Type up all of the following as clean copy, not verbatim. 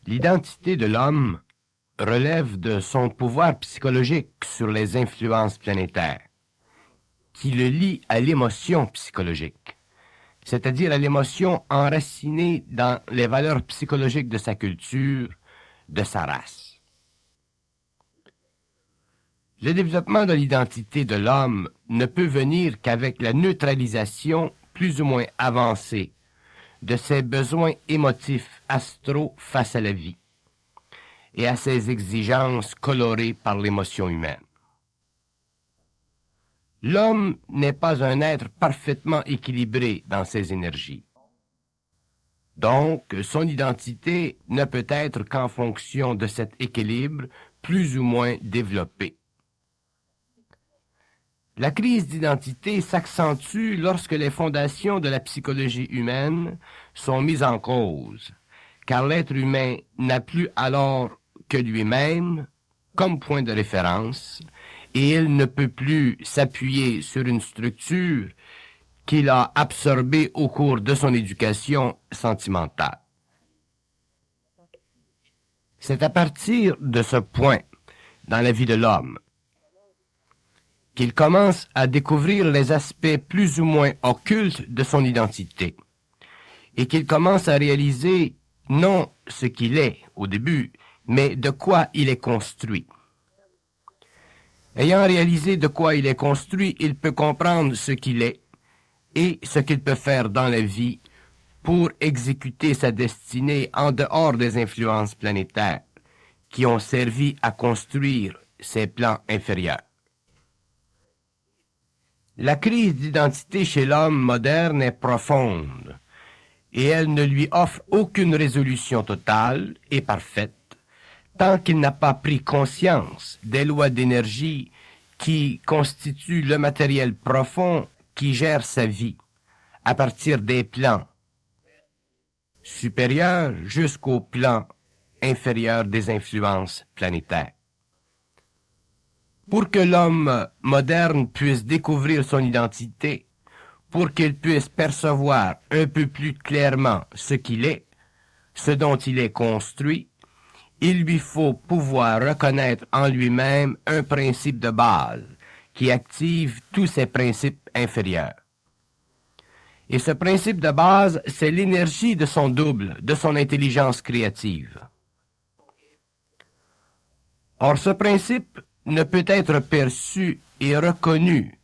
L'identité de l'homme relève de son pouvoir psychologique sur les influences planétaires, qui le lie à l'émotion psychologique, c'est-à-dire à l'émotion enracinée dans les valeurs psychologiques de sa culture, de sa race. Le développement de l'identité de l'homme ne peut venir qu'avec la neutralisation plus ou moins avancée de ses besoins émotifs astraux face à la vie et à ses exigences colorées par l'émotion humaine. L'homme n'est pas un être parfaitement équilibré dans ses énergies. Donc, son identité ne peut être qu'en fonction de cet équilibre plus ou moins développé. La crise d'identité s'accentue lorsque les fondations de la psychologie humaine sont mises en cause, car l'être humain n'a plus alors que lui-même comme point de référence, et il ne peut plus s'appuyer sur une structure qu'il a absorbée au cours de son éducation sentimentale. C'est à partir de ce point dans la vie de l'homme qu'il commence à découvrir les aspects plus ou moins occultes de son identité, et qu'il commence à réaliser non ce qu'il est au début, mais de quoi il est construit. Ayant réalisé de quoi il est construit, il peut comprendre ce qu'il est et ce qu'il peut faire dans la vie pour exécuter sa destinée en dehors des influences planétaires qui ont servi à construire ses plans inférieurs. La crise d'identité chez l'homme moderne est profonde et elle ne lui offre aucune résolution totale et parfaite tant qu'il n'a pas pris conscience des lois d'énergie qui constituent le matériel profond qui gère sa vie à partir des plans supérieurs jusqu'au plan inférieur des influences planétaires. Pour que l'homme moderne puisse découvrir son identité, pour qu'il puisse percevoir un peu plus clairement ce qu'il est, ce dont il est construit, il lui faut pouvoir reconnaître en lui-même un principe de base qui active tous ses principes inférieurs. Et ce principe de base, c'est l'énergie de son double, de son intelligence créative. Or, ce principe ne peut être perçu et reconnu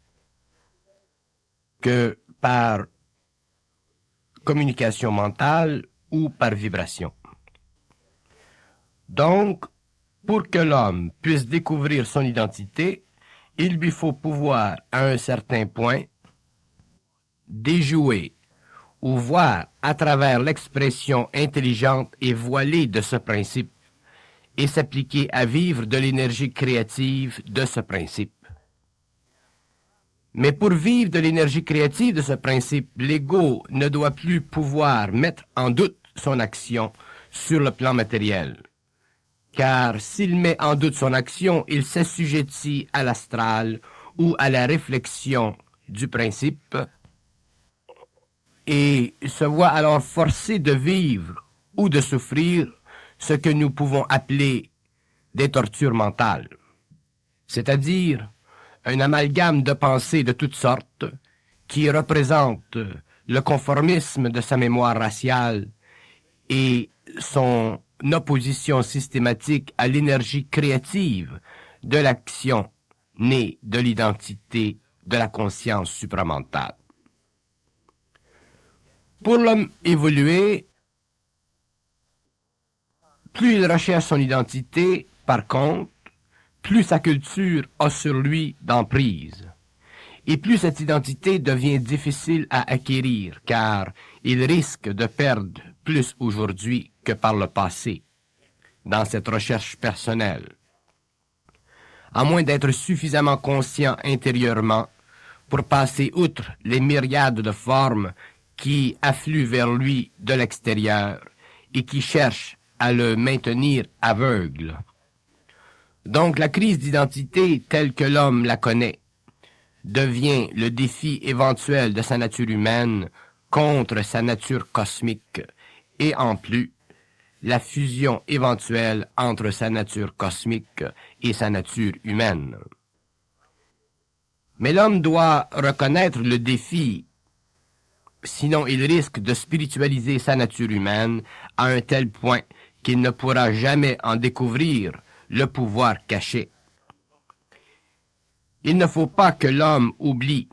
que par communication mentale ou par vibration. Donc, pour que l'homme puisse découvrir son identité, il lui faut pouvoir, à un certain point, déjouer ou voir à travers l'expression intelligente et voilée de ce principe et s'appliquer à vivre de l'énergie créative de ce principe. Mais pour vivre de l'énergie créative de ce principe, l'ego ne doit plus pouvoir mettre en doute son action sur le plan matériel. Car s'il met en doute son action, il s'assujettit à l'astral ou à la réflexion du principe et se voit alors forcé de vivre ou de souffrir ce que nous pouvons appeler des tortures mentales, c'est-à-dire un amalgame de pensées de toutes sortes qui représente le conformisme de sa mémoire raciale et son opposition systématique à l'énergie créative de l'action née de l'identité de la conscience supramentale. Pour l'homme évolué, plus il recherche son identité, par contre, plus sa culture a sur lui d'emprise. Et plus cette identité devient difficile à acquérir, car il risque de perdre plus aujourd'hui que par le passé, dans cette recherche personnelle. À moins d'être suffisamment conscient intérieurement pour passer outre les myriades de formes qui affluent vers lui de l'extérieur et qui cherchent à le maintenir aveugle. Donc la crise d'identité telle que l'homme la connaît devient le défi éventuel de sa nature humaine contre sa nature cosmique et en plus la fusion éventuelle entre sa nature cosmique et sa nature humaine. Mais l'homme doit reconnaître le défi, sinon il risque de spiritualiser sa nature humaine à un tel point qu'il ne pourra jamais en découvrir le pouvoir caché. Il ne faut pas que l'homme oublie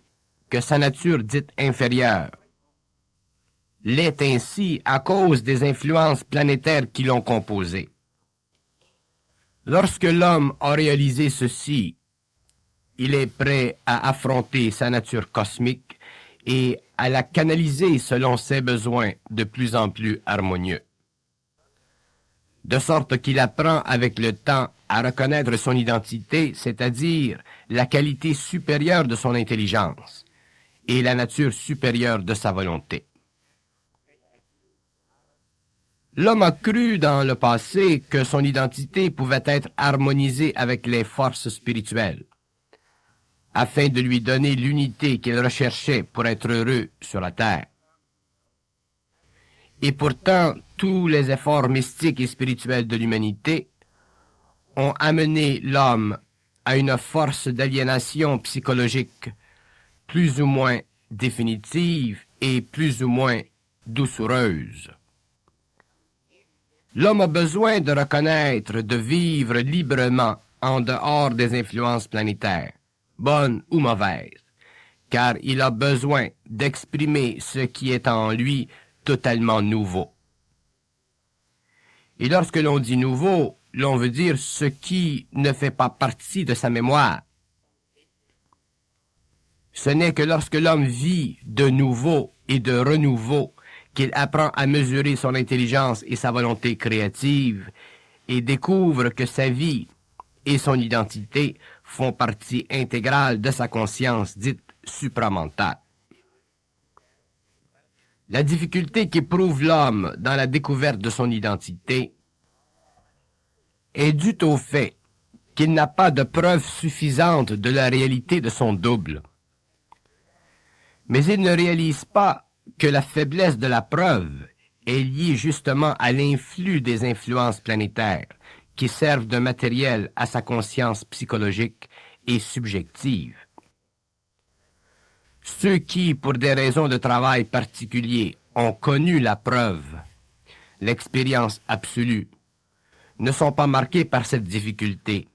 que sa nature dite inférieure l'est ainsi à cause des influences planétaires qui l'ont composée. Lorsque l'homme a réalisé ceci, il est prêt à affronter sa nature cosmique et à la canaliser selon ses besoins de plus en plus harmonieux. De sorte qu'il apprend avec le temps à reconnaître son identité, c'est-à-dire la qualité supérieure de son intelligence et la nature supérieure de sa volonté. L'homme a cru dans le passé que son identité pouvait être harmonisée avec les forces spirituelles, afin de lui donner l'unité qu'il recherchait pour être heureux sur la terre. Et pourtant, tous les efforts mystiques et spirituels de l'humanité ont amené l'homme à une force d'aliénation psychologique plus ou moins définitive et plus ou moins doucereuse. L'homme a besoin de reconnaître, de vivre librement en dehors des influences planétaires, bonnes ou mauvaises, car il a besoin d'exprimer ce qui est en lui totalement nouveau. Et lorsque l'on dit nouveau, l'on veut dire ce qui ne fait pas partie de sa mémoire. Ce n'est que lorsque l'homme vit de nouveau et de renouveau qu'il apprend à mesurer son intelligence et sa volonté créative et découvre que sa vie et son identité font partie intégrale de sa conscience dite supramentale. La difficulté qu'éprouve l'homme dans la découverte de son identité est due au fait qu'il n'a pas de preuve suffisante de la réalité de son double. Mais il ne réalise pas que la faiblesse de la preuve est liée justement à l'influx des influences planétaires qui servent de matériel à sa conscience psychologique et subjective. Ceux qui, pour des raisons de travail particuliers, ont connu la preuve, l'expérience absolue, ne sont pas marqués par cette difficulté,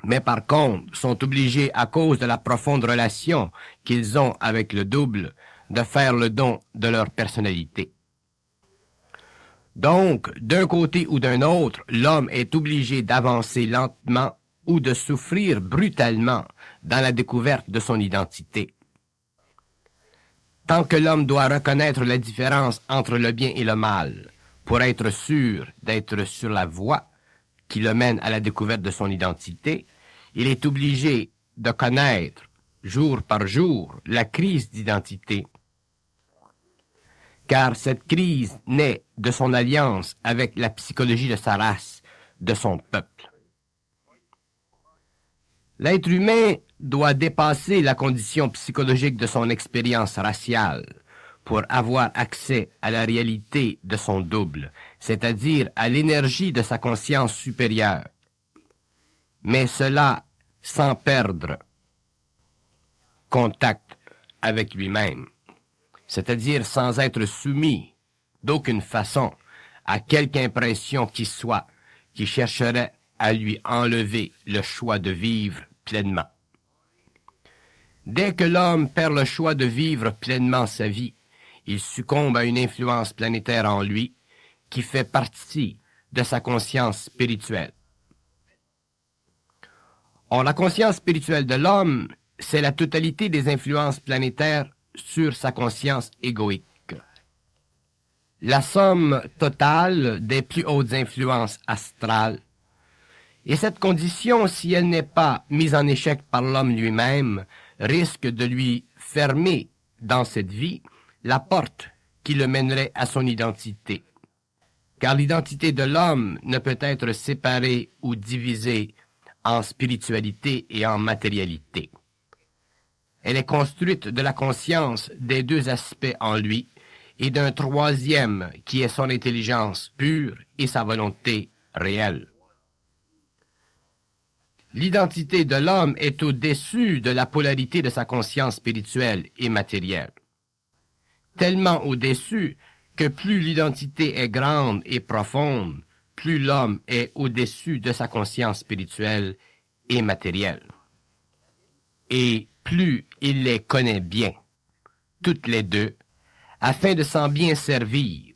mais par contre sont obligés, à cause de la profonde relation qu'ils ont avec le double, de faire le don de leur personnalité. Donc, d'un côté ou d'un autre, l'homme est obligé d'avancer lentement ou de souffrir brutalement dans la découverte de son identité. Tant que l'homme doit reconnaître la différence entre le bien et le mal, pour être sûr d'être sur la voie qui le mène à la découverte de son identité, il est obligé de connaître, jour par jour, la crise d'identité. Car cette crise naît de son alliance avec la psychologie de sa race, de son peuple. L'être humain doit dépasser la condition psychologique de son expérience raciale pour avoir accès à la réalité de son double, c'est-à-dire à l'énergie de sa conscience supérieure. Mais cela sans perdre contact avec lui-même, c'est-à-dire sans être soumis d'aucune façon à quelque impression qui soit qui chercherait à lui enlever le choix de vivre pleinement. Dès que l'homme perd le choix de vivre pleinement sa vie, il succombe à une influence planétaire en lui qui fait partie de sa conscience spirituelle. Or, la conscience spirituelle de l'homme, c'est la totalité des influences planétaires sur sa conscience égoïque. La somme totale des plus hautes influences astrales. Et cette condition, si elle n'est pas mise en échec par l'homme lui-même, risque de lui fermer dans cette vie la porte qui le mènerait à son identité. Car l'identité de l'homme ne peut être séparée ou divisée en spiritualité et en matérialité. Elle est construite de la conscience des deux aspects en lui et d'un troisième qui est son intelligence pure et sa volonté réelle. L'identité de l'homme est au-dessus de la polarité de sa conscience spirituelle et matérielle. Tellement au-dessus que plus l'identité est grande et profonde, plus l'homme est au-dessus de sa conscience spirituelle et matérielle. Et plus il les connaît bien, toutes les deux, afin de s'en bien servir.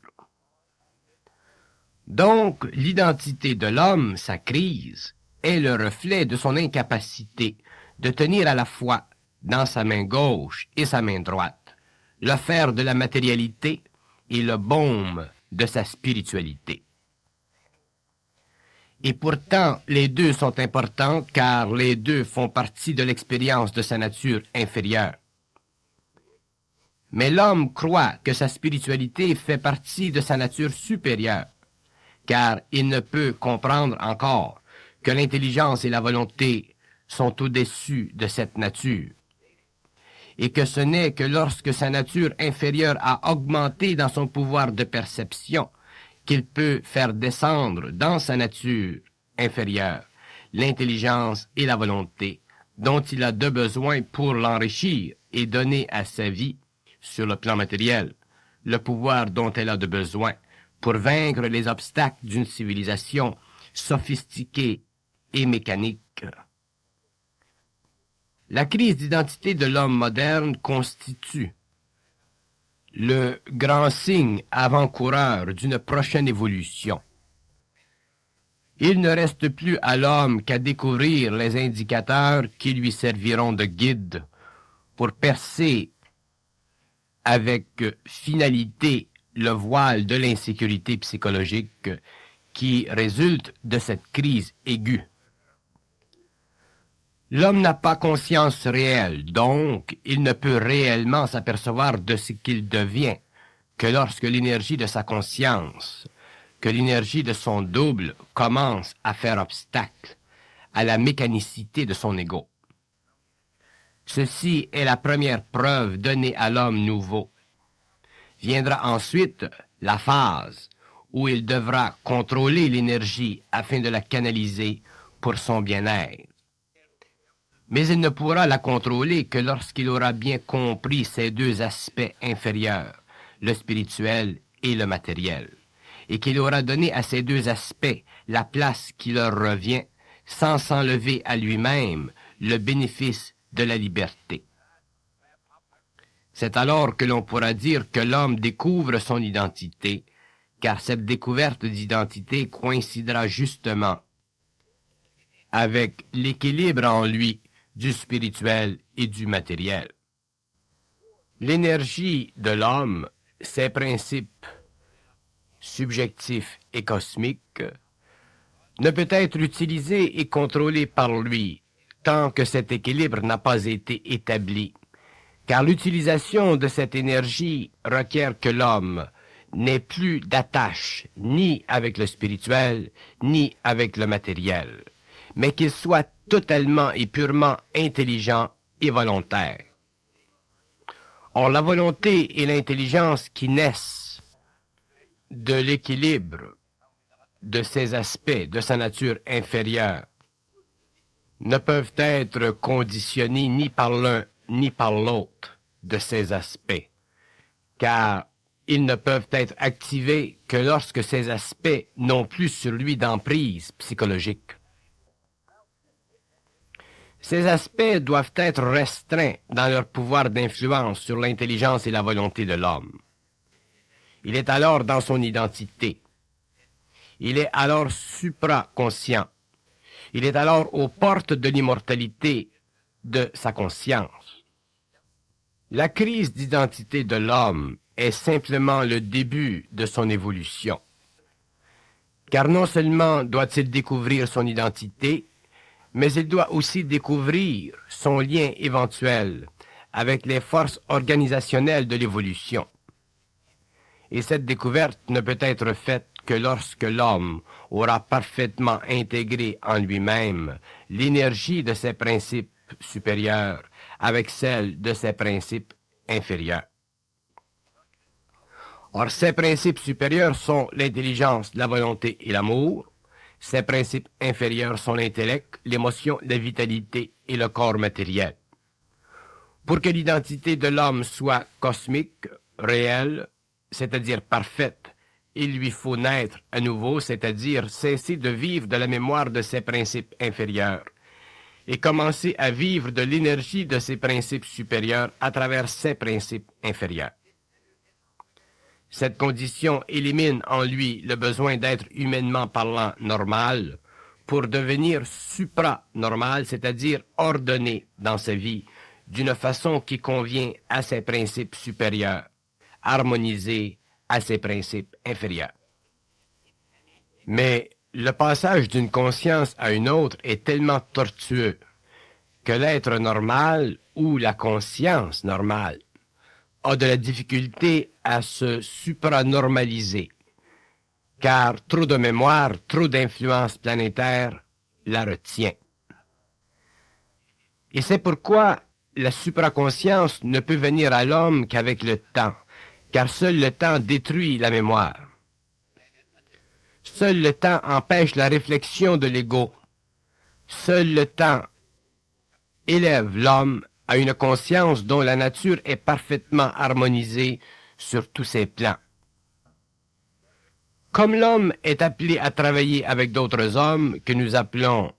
Donc, l'identité de l'homme, sa crise, est le reflet de son incapacité de tenir à la fois dans sa main gauche et sa main droite le fer de la matérialité et le baume de sa spiritualité. Et pourtant, les deux sont importants car les deux font partie de l'expérience de sa nature inférieure. Mais l'homme croit que sa spiritualité fait partie de sa nature supérieure, car il ne peut comprendre encore que l'intelligence et la volonté sont au-dessus de cette nature, et que ce n'est que lorsque sa nature inférieure a augmenté dans son pouvoir de perception qu'il peut faire descendre dans sa nature inférieure l'intelligence et la volonté dont il a de besoin pour l'enrichir et donner à sa vie, sur le plan matériel, le pouvoir dont elle a de besoin pour vaincre les obstacles d'une civilisation sophistiquée et mécanique. La crise d'identité de l'homme moderne constitue le grand signe avant-coureur d'une prochaine évolution. Il ne reste plus à l'homme qu'à découvrir les indicateurs qui lui serviront de guide pour percer avec finalité le voile de l'insécurité psychologique qui résulte de cette crise aiguë. L'homme n'a pas conscience réelle, donc il ne peut réellement s'apercevoir de ce qu'il devient que lorsque l'énergie de sa conscience, que l'énergie de son double commence à faire obstacle à la mécanicité de son ego. Ceci est la première preuve donnée à l'homme nouveau. Viendra ensuite la phase où il devra contrôler l'énergie afin de la canaliser pour son bien-être. Mais il ne pourra la contrôler que lorsqu'il aura bien compris ces deux aspects inférieurs, le spirituel et le matériel, et qu'il aura donné à ces deux aspects la place qui leur revient, sans s'enlever à lui-même le bénéfice de la liberté. C'est alors que l'on pourra dire que l'homme découvre son identité, car cette découverte d'identité coïncidera justement avec l'équilibre en lui du spirituel et du matériel. L'énergie de l'homme, ses principes subjectifs et cosmiques, ne peut être utilisée et contrôlée par lui tant que cet équilibre n'a pas été établi, car l'utilisation de cette énergie requiert que l'homme n'ait plus d'attache ni avec le spirituel, ni avec le matériel, mais qu'il soit totalement et purement intelligent et volontaire. Or, la volonté et l'intelligence qui naissent de l'équilibre de ces aspects de sa nature inférieure ne peuvent être conditionnés ni par l'un ni par l'autre de ces aspects, car ils ne peuvent être activés que lorsque ces aspects n'ont plus sur lui d'emprise psychologique. Ces aspects doivent être restreints dans leur pouvoir d'influence sur l'intelligence et la volonté de l'homme. Il est alors dans son identité. Il est alors supraconscient. Il est alors aux portes de l'immortalité de sa conscience. La crise d'identité de l'homme est simplement le début de son évolution. Car non seulement doit-il découvrir son identité, mais il doit aussi découvrir son lien éventuel avec les forces organisationnelles de l'évolution. Et cette découverte ne peut être faite que lorsque l'homme aura parfaitement intégré en lui-même l'énergie de ses principes supérieurs avec celle de ses principes inférieurs. Or, ces principes supérieurs sont l'intelligence, la volonté et l'amour. Ces principes inférieurs sont l'intellect, l'émotion, la vitalité et le corps matériel. Pour que l'identité de l'homme soit cosmique, réelle, c'est-à-dire parfaite, il lui faut naître à nouveau, c'est-à-dire cesser de vivre de la mémoire de ses principes inférieurs et commencer à vivre de l'énergie de ses principes supérieurs à travers ses principes inférieurs. Cette condition élimine en lui le besoin d'être humainement parlant normal pour devenir supranormal, c'est-à-dire ordonné dans sa vie d'une façon qui convient à ses principes supérieurs, harmonisé à ses principes inférieurs. Mais le passage d'une conscience à une autre est tellement tortueux que l'être normal ou la conscience normale a de la difficulté à se supranormaliser, car trop de mémoire, trop d'influence planétaire la retient. Et c'est pourquoi la supraconscience ne peut venir à l'homme qu'avec le temps, car seul le temps détruit la mémoire. Seul le temps empêche la réflexion de l'ego. Seul le temps élève l'homme à une conscience dont la nature est parfaitement harmonisée sur tous ses plans. Comme l'homme est appelé à travailler avec d'autres hommes que nous appelons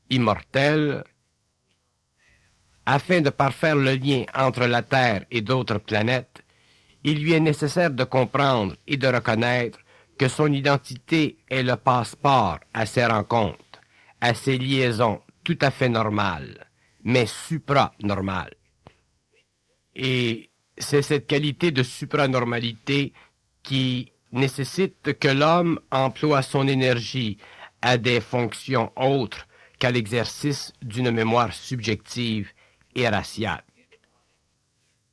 immortels, afin de parfaire le lien entre la Terre et d'autres planètes, il lui est nécessaire de comprendre et de reconnaître que son identité est le passeport à ses rencontres, à ses liaisons tout à fait normales, mais supranormales. Et c'est cette qualité de supranormalité qui nécessite que l'homme emploie son énergie à des fonctions autres qu'à l'exercice d'une mémoire subjective et raciale.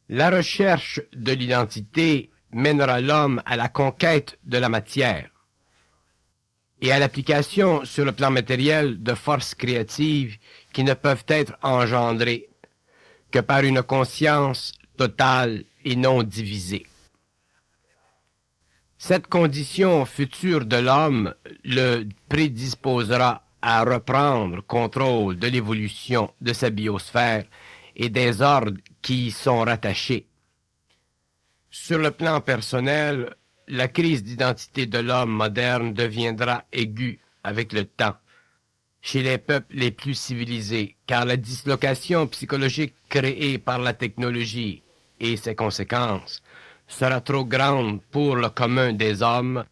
La recherche de l'identité mènera l'homme à la conquête de la matière et à l'application sur le plan matériel de forces créatives qui ne peuvent être engendrées que par une conscience totale et non divisée. Cette condition future de l'homme le prédisposera à reprendre contrôle de l'évolution de sa biosphère et des ordres qui y sont rattachés. Sur le plan personnel, la crise d'identité de l'homme moderne deviendra aiguë avec le temps chez les peuples les plus civilisés, car la dislocation psychologique créée par la technologie et ses conséquences sera trop grande pour le commun des hommes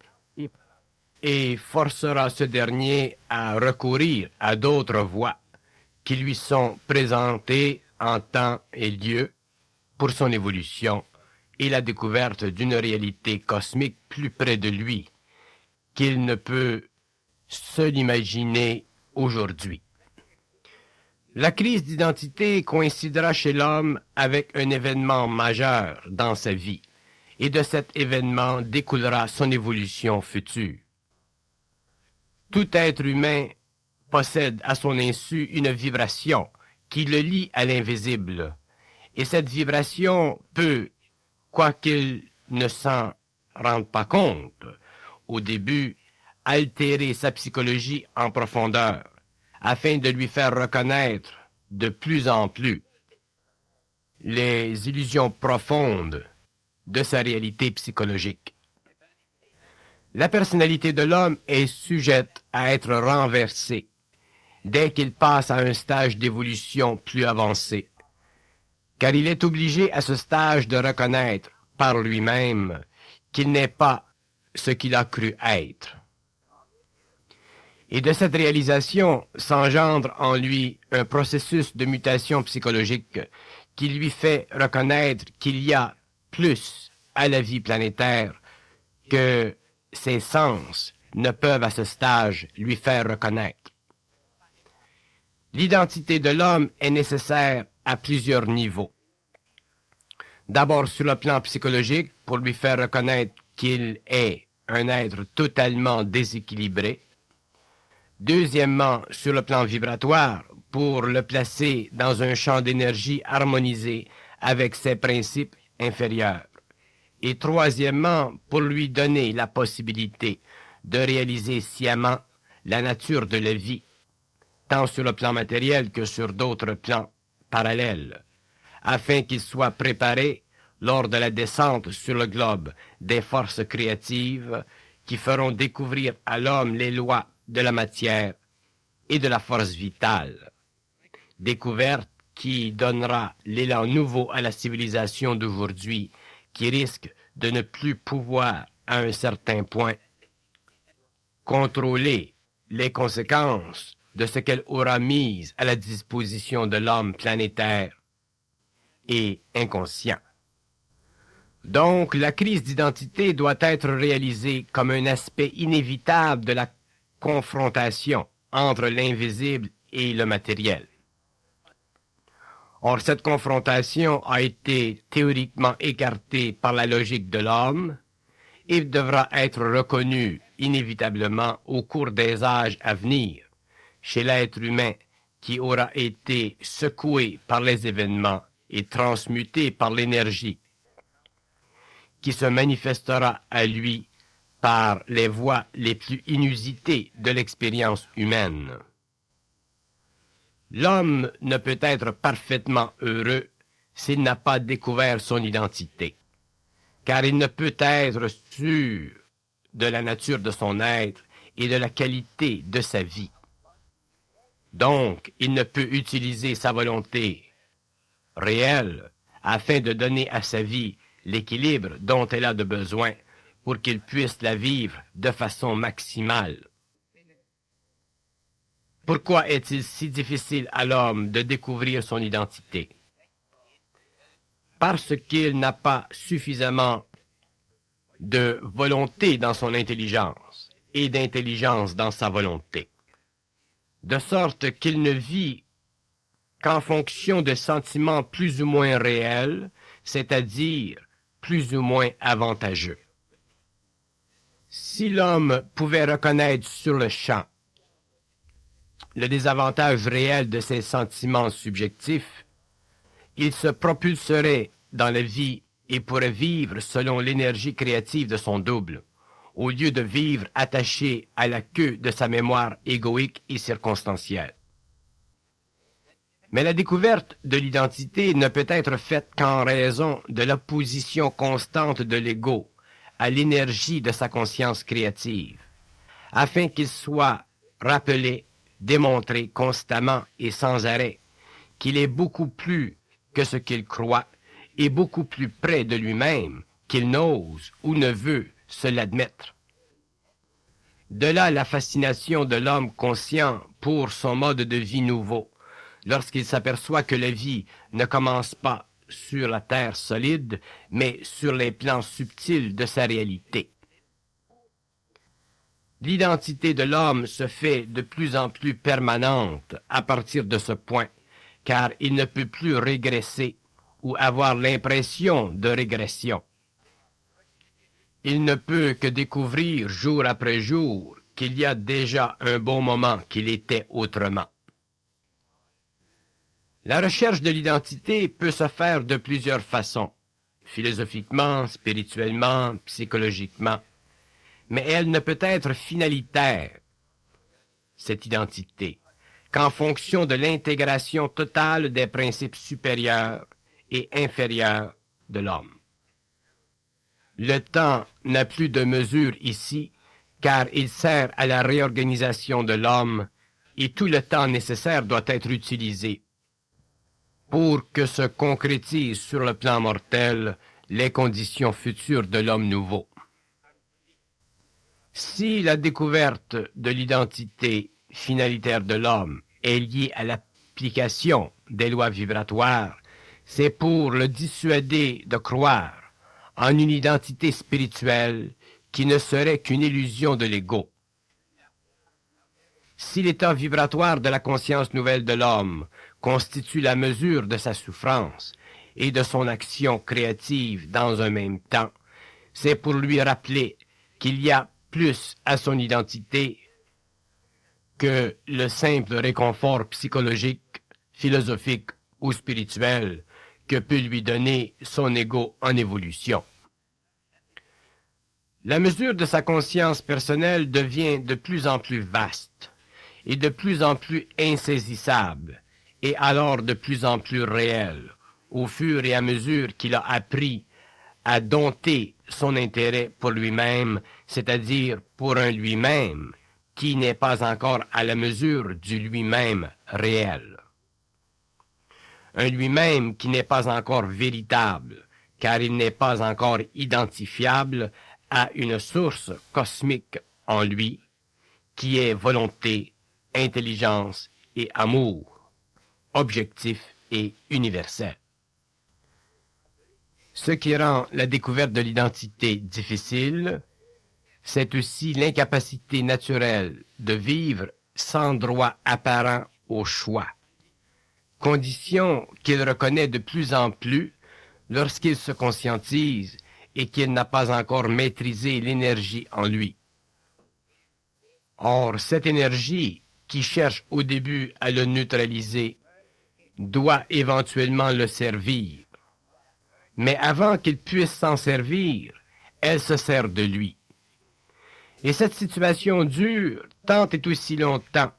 et forcera ce dernier à recourir à d'autres voies qui lui sont présentées en temps et lieu pour son évolution et la découverte d'une réalité cosmique plus près de lui qu'il ne peut se l'imaginer aujourd'hui. La crise d'identité coïncidera chez l'homme avec un événement majeur dans sa vie, et de cet événement découlera son évolution future. Tout être humain possède à son insu une vibration qui le lie à l'invisible, et cette vibration peut, quoiqu'il ne s'en rende pas compte, au début, altérer sa psychologie en profondeur, afin de lui faire reconnaître de plus en plus les illusions profondes de sa réalité psychologique. La personnalité de l'homme est sujette à être renversée dès qu'il passe à un stage d'évolution plus avancé, car il est obligé à ce stage de reconnaître par lui-même qu'il n'est pas ce qu'il a cru être. Et de cette réalisation s'engendre en lui un processus de mutation psychologique qui lui fait reconnaître qu'il y a plus à la vie planétaire que ses sens ne peuvent à ce stage lui faire reconnaître. L'identité de l'homme est nécessaire à plusieurs niveaux. D'abord sur le plan psychologique pour lui faire reconnaître qu'il est un être totalement déséquilibré. Deuxièmement, sur le plan vibratoire, pour le placer dans un champ d'énergie harmonisé avec ses principes inférieurs. et troisièmement, pour lui donner la possibilité de réaliser sciemment la nature de la vie, tant sur le plan matériel que sur d'autres plans parallèles, afin qu'il soit préparé lors de la descente sur le globe des forces créatives qui feront découvrir à l'homme les lois de la matière et de la force vitale. Découverte qui donnera l'élan nouveau à la civilisation d'aujourd'hui, qui risque de ne plus pouvoir, à un certain point, contrôler les conséquences de ce qu'elle aura mis à la disposition de l'homme planétaire et inconscient. Donc, la crise d'identité doit être réalisée comme un aspect inévitable de la confrontation entre l'invisible et le matériel. Or, cette confrontation a été théoriquement écartée par la logique de l'homme et devra être reconnue inévitablement au cours des âges à venir chez l'être humain qui aura été secoué par les événements et transmuté par l'énergie qui se manifestera à lui par les voies les plus inusitées de l'expérience humaine. L'homme ne peut être parfaitement heureux s'il n'a pas découvert son identité, car il ne peut être sûr de la nature de son être et de la qualité de sa vie. Donc, il ne peut utiliser sa volonté réelle afin de donner à sa vie l'équilibre dont elle a de besoin pour qu'il puisse la vivre de façon maximale. Pourquoi est-il si difficile à l'homme de découvrir son identité? Parce qu'il n'a pas suffisamment de volonté dans son intelligence et d'intelligence dans sa volonté, de sorte qu'il ne vit qu'en fonction de sentiments plus ou moins réels, c'est-à-dire plus ou moins avantageux. Si l'homme pouvait reconnaître sur le champ le désavantage réel de ses sentiments subjectifs, il se propulserait dans la vie et pourrait vivre selon l'énergie créative de son double, au lieu de vivre attaché à la queue de sa mémoire égoïque et circonstancielle. Mais la découverte de l'identité ne peut être faite qu'en raison de l'opposition constante de l'ego à l'énergie de sa conscience créative, afin qu'il soit rappelé, démontré constamment et sans arrêt qu'il est beaucoup plus que ce qu'il croit et beaucoup plus près de lui-même qu'il n'ose ou ne veut se l'admettre. De là la fascination de l'homme conscient pour son mode de vie nouveau, lorsqu'il s'aperçoit que la vie ne commence pas sur la terre solide, mais sur les plans subtils de sa réalité. L'identité de l'homme se fait de plus en plus permanente à partir de ce point, car il ne peut plus régresser ou avoir l'impression de régression. Il ne peut que découvrir jour après jour qu'il y a déjà un bon moment qu'il était autrement. La recherche de l'identité peut se faire de plusieurs façons, philosophiquement, spirituellement, psychologiquement, mais elle ne peut être finalitaire, cette identité, qu'en fonction de l'intégration totale des principes supérieurs et inférieurs de l'homme. Le temps n'a plus de mesure ici, car il sert à la réorganisation de l'homme, et tout le temps nécessaire doit être utilisé pour que se concrétisent sur le plan mortel les conditions futures de l'homme nouveau. Si la découverte de l'identité finalitaire de l'homme est liée à l'application des lois vibratoires, c'est pour le dissuader de croire en une identité spirituelle qui ne serait qu'une illusion de l'ego. Si l'état vibratoire de la conscience nouvelle de l'homme constitue la mesure de sa souffrance et de son action créative dans un même temps, c'est pour lui rappeler qu'il y a plus à son identité que le simple réconfort psychologique, philosophique ou spirituel que peut lui donner son ego en évolution. La mesure de sa conscience personnelle devient de plus en plus vaste et de plus en plus insaisissable, et alors de plus en plus réelle, au fur et à mesure qu'il a appris à dompter son intérêt pour lui-même, c'est-à-dire pour un lui-même qui n'est pas encore à la mesure du lui-même réel. Un lui-même qui n'est pas encore véritable, car il n'est pas encore identifiable à une source cosmique en lui, qui est volonté, intelligence et amour, objectif et universel. Ce qui rend la découverte de l'identité difficile, c'est aussi l'incapacité naturelle de vivre sans droit apparent au choix, condition qu'il reconnaît de plus en plus lorsqu'il se conscientise et qu'il n'a pas encore maîtrisé l'énergie en lui. Or, cette énergie, qui cherche au début à le neutraliser, doit éventuellement le servir. Mais avant qu'il puisse s'en servir, elle se sert de lui. Et cette situation dure tant et aussi longtemps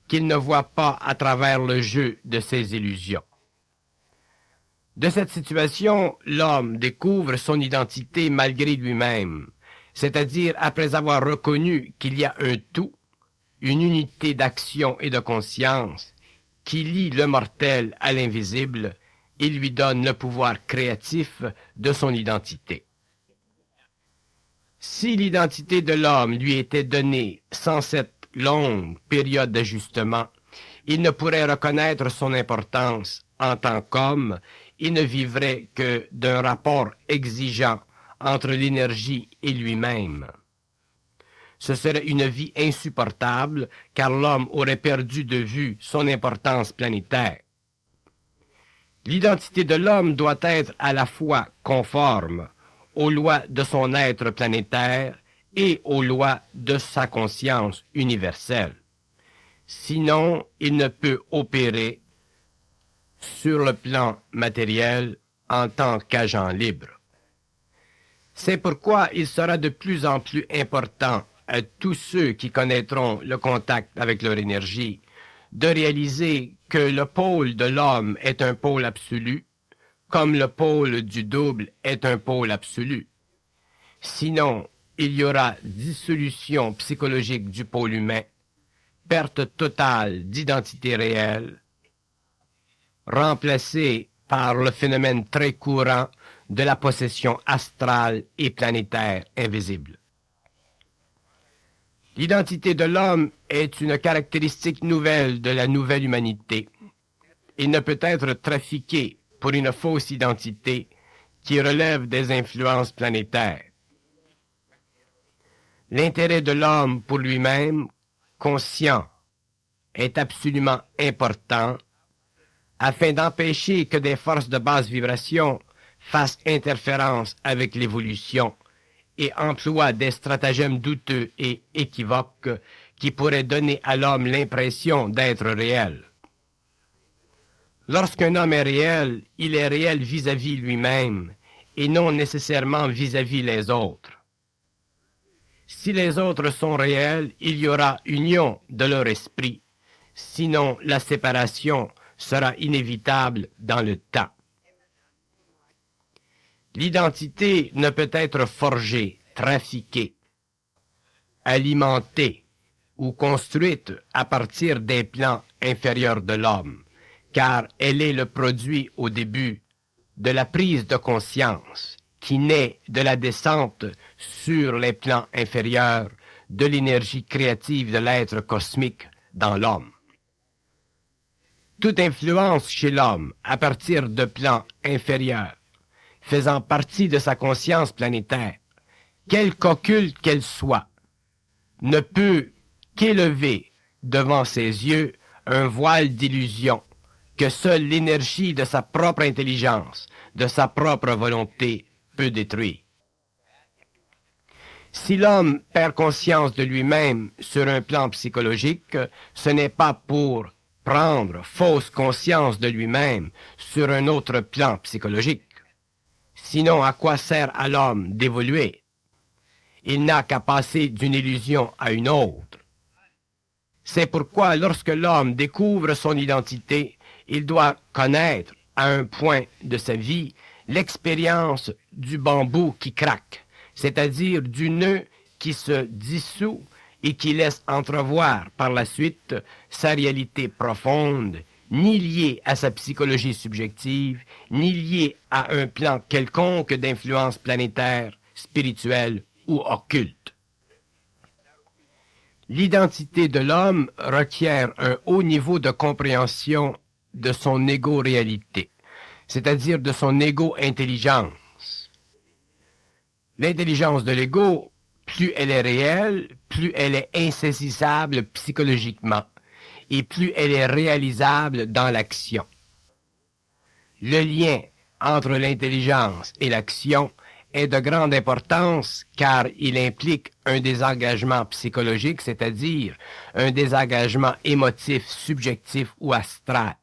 qu'il ne voit pas à travers le jeu de ses illusions. De cette situation, l'homme découvre son identité malgré lui-même, c'est-à-dire après avoir reconnu qu'il y a un tout, une unité d'action et de conscience qui lie le mortel à l'invisible et lui donne le pouvoir créatif de son identité. Si l'identité de l'homme lui était donnée sans cette longue période d'ajustement, il ne pourrait reconnaître son importance en tant qu'homme et ne vivrait que d'un rapport exigeant entre l'énergie et lui-même. Ce serait une vie insupportable, car l'homme aurait perdu de vue son importance planétaire. L'identité de l'homme doit être à la fois conforme aux lois de son être planétaire et aux lois de sa conscience universelle. Sinon, il ne peut opérer sur le plan matériel en tant qu'agent libre. C'est pourquoi il sera de plus en plus important à tous ceux qui connaîtront le contact avec leur énergie de réaliser que le pôle de l'homme est un pôle absolu, comme le pôle du double est un pôle absolu. Sinon, il y aura dissolution psychologique du pôle humain, perte totale d'identité réelle, remplacée par le phénomène très courant de la possession astrale et planétaire invisible. L'identité de l'homme est une caractéristique nouvelle de la nouvelle humanité. Il ne peut être trafiqué pour une fausse identité qui relève des influences planétaires. L'intérêt de l'homme pour lui-même, conscient, est absolument important afin d'empêcher que des forces de basse vibration fassent interférence avec l'évolution et emploient des stratagèmes douteux et équivoques qui pourraient donner à l'homme l'impression d'être réel. Lorsqu'un homme est réel, il est réel vis-à-vis lui-même et non nécessairement vis-à-vis les autres. Si les autres sont réels, il y aura union de leur esprit, sinon la séparation sera inévitable dans le temps. L'identité ne peut être forgée, trafiquée, alimentée ou construite à partir des plans inférieurs de l'homme, car elle est le produit au début de la prise de conscience qui naît de la descente sur les plans inférieurs de l'énergie créative de l'être cosmique dans l'homme. Toute influence chez l'homme à partir de plans inférieurs faisant partie de sa conscience planétaire, quelque occulte qu'elle soit, ne peut qu'élever devant ses yeux un voile d'illusion que seule l'énergie de sa propre intelligence, de sa propre volonté peut détruire. Si l'homme perd conscience de lui-même sur un plan psychologique, ce n'est pas pour prendre fausse conscience de lui-même sur un autre plan psychologique. Sinon, à quoi sert à l'homme d'évoluer? Il n'a qu'à passer d'une illusion à une autre. C'est pourquoi lorsque l'homme découvre son identité, il doit connaître, à un point de sa vie, l'expérience du bambou qui craque, c'est-à-dire du nœud qui se dissout et qui laisse entrevoir par la suite sa réalité profonde, ni liée à sa psychologie subjective, ni liée à un plan quelconque d'influence planétaire, spirituelle ou occulte. L'identité de l'homme requiert un haut niveau de compréhension de son égo-réalité, c'est-à-dire de son égo-intelligence. L'intelligence de l'ego, plus elle est réelle, plus elle est insaisissable psychologiquement, et plus elle est réalisable dans l'action. Le lien entre l'intelligence et l'action est de grande importance car il implique un désengagement psychologique, c'est-à-dire un désengagement émotif, subjectif ou astral.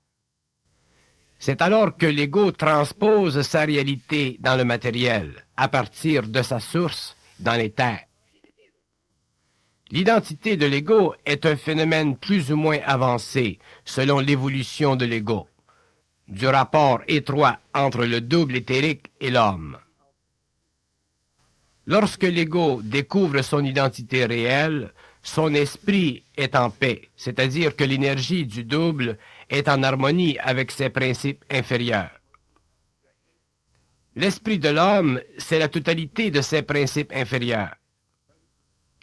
C'est alors que l'ego transpose sa réalité dans le matériel, à partir de sa source dans les terres. L'identité de l'ego est un phénomène plus ou moins avancé selon l'évolution de l'ego, du rapport étroit entre le double éthérique et l'homme. Lorsque l'ego découvre son identité réelle, son esprit est en paix, c'est-à-dire que l'énergie du double est en harmonie avec ses principes inférieurs. L'esprit de l'homme, c'est la totalité de ses principes inférieurs.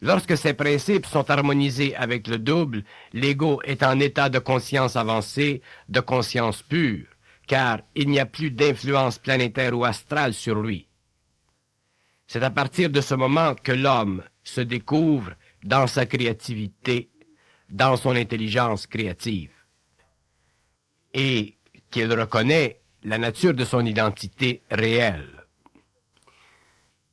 Lorsque ces principes sont harmonisés avec le double, l'ego est en état de conscience avancée, de conscience pure, car il n'y a plus d'influence planétaire ou astrale sur lui. C'est à partir de ce moment que l'homme se découvre dans sa créativité, dans son intelligence créative, et qu'il reconnaît la nature de son identité réelle.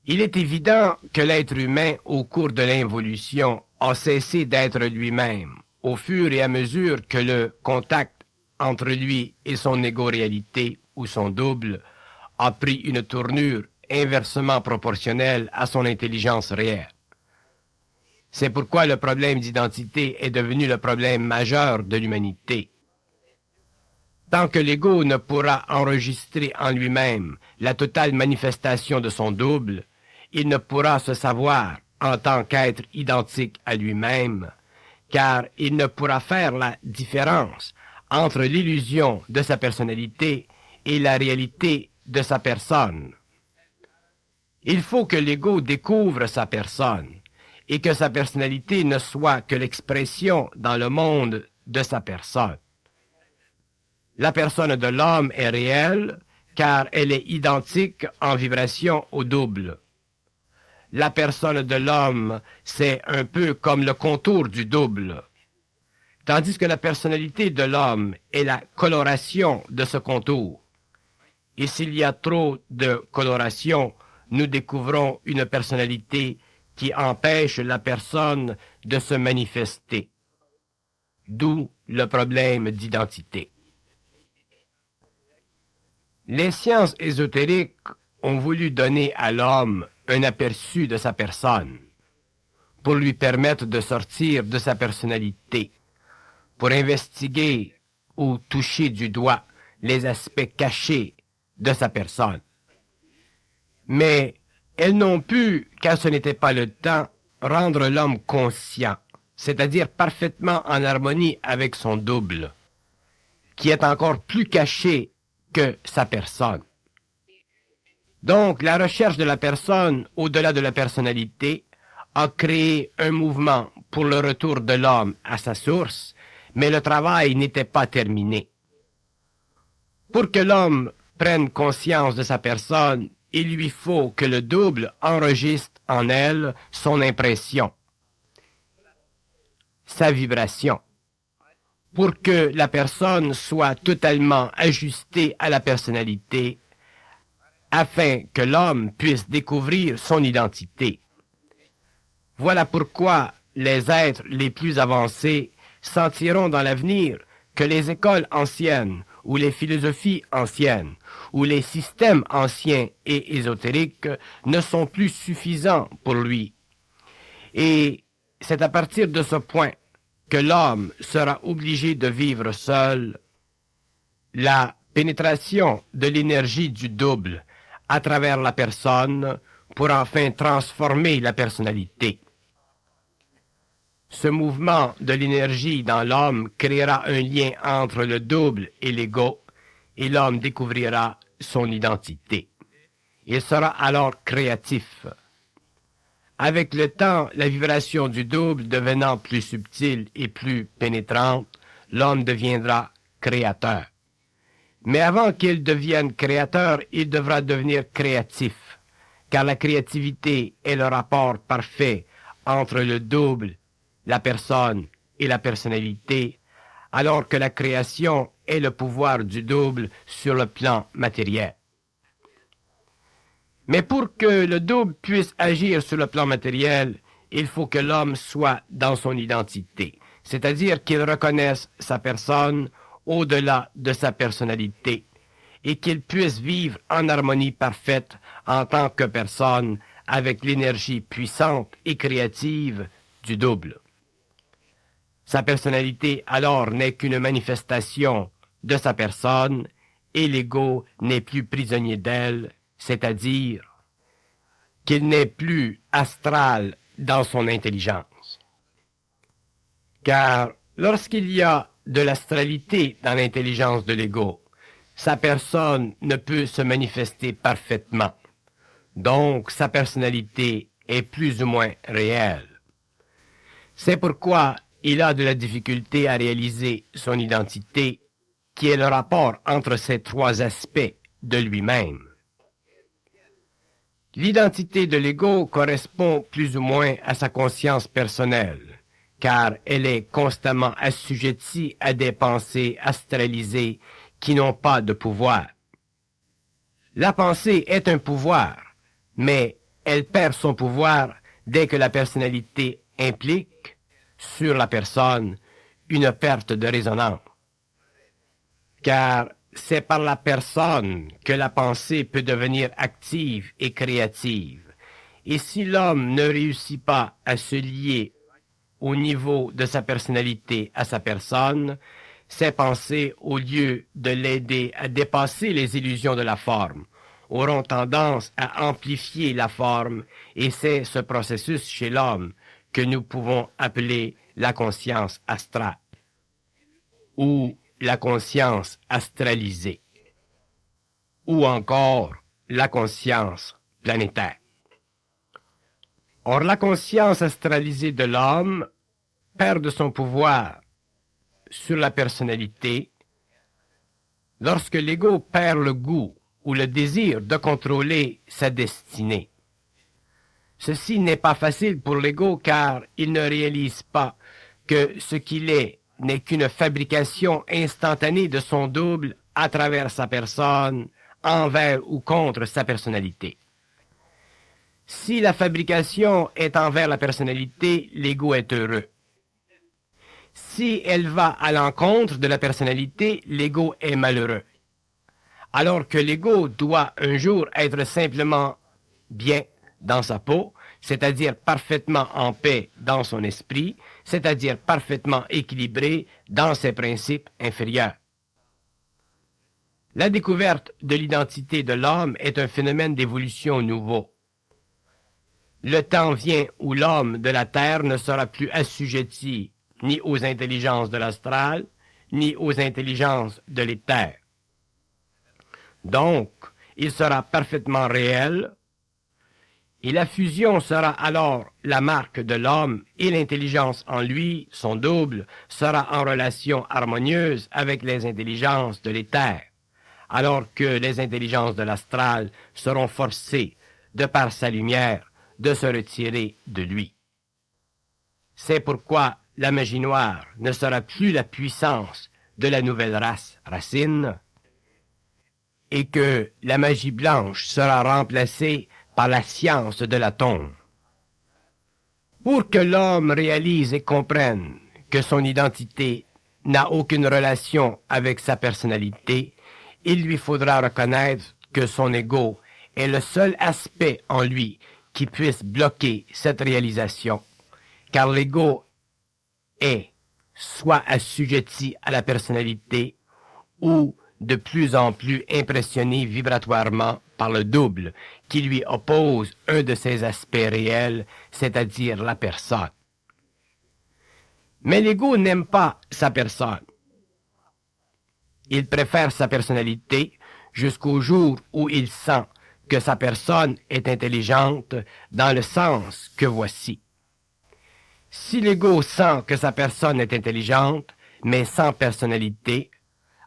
Il est évident que l'être humain, au cours de l'involution, a cessé d'être lui-même, au fur et à mesure que le contact entre lui et son égo-réalité, ou son double, a pris une tournure inversement proportionnelle à son intelligence réelle. C'est pourquoi le problème d'identité est devenu le problème majeur de l'humanité. Tant que l'ego ne pourra enregistrer en lui-même la totale manifestation de son double, il ne pourra se savoir en tant qu'être identique à lui-même, car il ne pourra faire la différence entre l'illusion de sa personnalité et la réalité de sa personne. Il faut que l'ego découvre sa personne et que sa personnalité ne soit que l'expression dans le monde de sa personne. La personne de l'homme est réelle car elle est identique en vibration au double. La personne de l'homme, c'est un peu comme le contour du double, tandis que la personnalité de l'homme est la coloration de ce contour. Et s'il y a trop de coloration, nous découvrons une personnalité qui empêche la personne de se manifester. D'où le problème d'identité. Les sciences ésotériques ont voulu donner à l'homme un aperçu de sa personne, pour lui permettre de sortir de sa personnalité, pour investiguer ou toucher du doigt les aspects cachés de sa personne. Mais elles n'ont pu, car ce n'était pas le temps, rendre l'homme conscient, c'est-à-dire parfaitement en harmonie avec son double, qui est encore plus caché que sa personne. Donc, la recherche de la personne au-delà de la personnalité a créé un mouvement pour le retour de l'homme à sa source, mais le travail n'était pas terminé. Pour que l'homme prenne conscience de sa personne, il lui faut que le double enregistre en elle son impression, sa vibration, pour que la personne soit totalement ajustée à la personnalité, afin que l'homme puisse découvrir son identité. Voilà pourquoi les êtres les plus avancés sentiront dans l'avenir que les écoles anciennes, ou les philosophies anciennes, ou les systèmes anciens et ésotériques ne sont plus suffisants pour lui, Et c'est à partir de ce point que l'homme sera obligé de vivre seul la pénétration de l'énergie du double à travers la personne pour enfin transformer la personnalité. Ce mouvement de l'énergie dans l'homme créera un lien entre le double et l'ego, et l'homme découvrira son identité. Il sera alors créatif. Avec le temps, la vibration du double devenant plus subtile et plus pénétrante, l'homme deviendra créateur. Mais avant qu'il devienne créateur, il devra devenir créatif, car la créativité est le rapport parfait entre le double, la personne et la personnalité, alors que la création est le pouvoir du double sur le plan matériel. Mais pour que le double puisse agir sur le plan matériel, il faut que l'homme soit dans son identité, c'est-à-dire qu'il reconnaisse sa personne au-delà de sa personnalité et qu'il puisse vivre en harmonie parfaite en tant que personne avec l'énergie puissante et créative du double. Sa personnalité alors n'est qu'une manifestation de sa personne et l'ego n'est plus prisonnier d'elle, c'est-à-dire qu'il n'est plus astral dans son intelligence. Car lorsqu'il y a de l'astralité dans l'intelligence de l'ego, sa personne ne peut se manifester parfaitement. Donc, sa personnalité est plus ou moins réelle. C'est pourquoi il a de la difficulté à réaliser son identité, qui est le rapport entre ces trois aspects de lui-même. L'identité de l'ego correspond plus ou moins à sa conscience personnelle, car elle est constamment assujettie à des pensées astralisées qui n'ont pas de pouvoir. La pensée est un pouvoir, mais elle perd son pouvoir dès que la personnalité implique sur la personne une perte de résonance. Car c'est par la personne que la pensée peut devenir active et créative. Et si l'homme ne réussit pas à se lier au niveau de sa personnalité à sa personne, ses pensées, au lieu de l'aider à dépasser les illusions de la forme, auront tendance à amplifier la forme, et c'est ce processus chez l'homme que nous pouvons appeler la conscience astrale, ou la conscience astralisée, ou encore la conscience planétaire. Or, la conscience astralisée de l'homme perd de son pouvoir sur la personnalité lorsque l'ego perd le goût ou le désir de contrôler sa destinée. Ceci n'est pas facile pour l'ego car il ne réalise pas que ce qu'il est n'est qu'une fabrication instantanée de son double à travers sa personne, envers ou contre sa personnalité. Si la fabrication est envers la personnalité, l'ego est heureux. Si elle va à l'encontre de la personnalité, l'ego est malheureux. Alors que l'ego doit un jour être simplement bien dans sa peau, c'est-à-dire parfaitement en paix dans son esprit, c'est-à-dire parfaitement équilibré dans ses principes inférieurs. La découverte de l'identité de l'homme est un phénomène d'évolution nouveau. Le temps vient où l'homme de la terre ne sera plus assujetti ni aux intelligences de l'astral, ni aux intelligences de l'éther. Donc, il sera parfaitement réel, et la fusion sera alors la marque de l'homme, et l'intelligence en lui, son double, sera en relation harmonieuse avec les intelligences de l'éther, alors que les intelligences de l'astral seront forcées, de par sa lumière, de se retirer de lui. C'est pourquoi la magie noire ne sera plus la puissance de la nouvelle race racine, et que la magie blanche sera remplacée par la science de l'atome. Pour que l'homme réalise et comprenne que son identité n'a aucune relation avec sa personnalité, il lui faudra reconnaître que son ego est le seul aspect en lui qui puisse bloquer cette réalisation, car l'ego est soit assujetti à la personnalité ou de plus en plus impressionné vibratoirement par le double qui lui oppose un de ses aspects réels, c'est-à-dire la personne. Mais l'ego n'aime pas sa personne. Il préfère sa personnalité jusqu'au jour où il sent que sa personne est intelligente dans le sens que voici. Si l'ego sent que sa personne est intelligente, mais sans personnalité,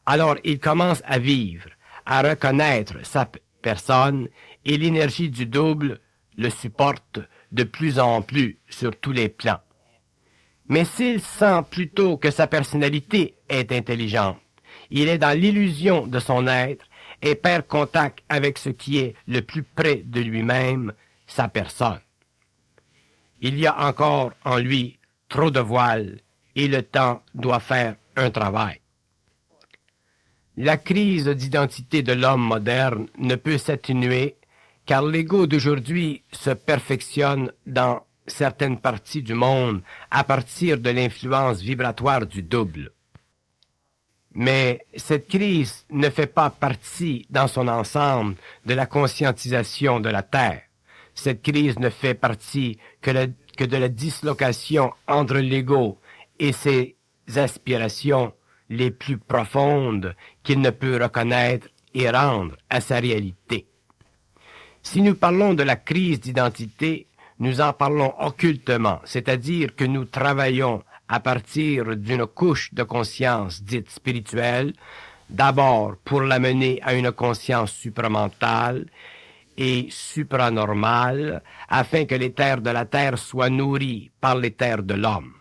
alors il commence à vivre, à reconnaître sa personne et l'énergie du double le supporte de plus en plus sur tous les plans. Mais s'il sent plutôt que sa personnalité est intelligente, il est dans l'illusion de son être et perd contact avec ce qui est le plus près de lui-même, sa personne. Il y a encore en lui trop de voiles et le temps doit faire un travail. La crise d'identité de l'homme moderne ne peut s'atténuer car l'ego d'aujourd'hui se perfectionne dans certaines parties du monde à partir de l'influence vibratoire du double. Mais cette crise ne fait pas partie dans son ensemble de la conscientisation de la Terre. Cette crise ne fait partie que de la dislocation entre l'ego et ses aspirations les plus profondes qu'il ne peut reconnaître et rendre à sa réalité. Si nous parlons de la crise d'identité, nous en parlons occultement, c'est-à-dire que nous travaillons à partir d'une couche de conscience dite spirituelle, d'abord pour l'amener à une conscience supramentale et supranormale, afin que les terres de la Terre soient nourries par les terres de l'homme.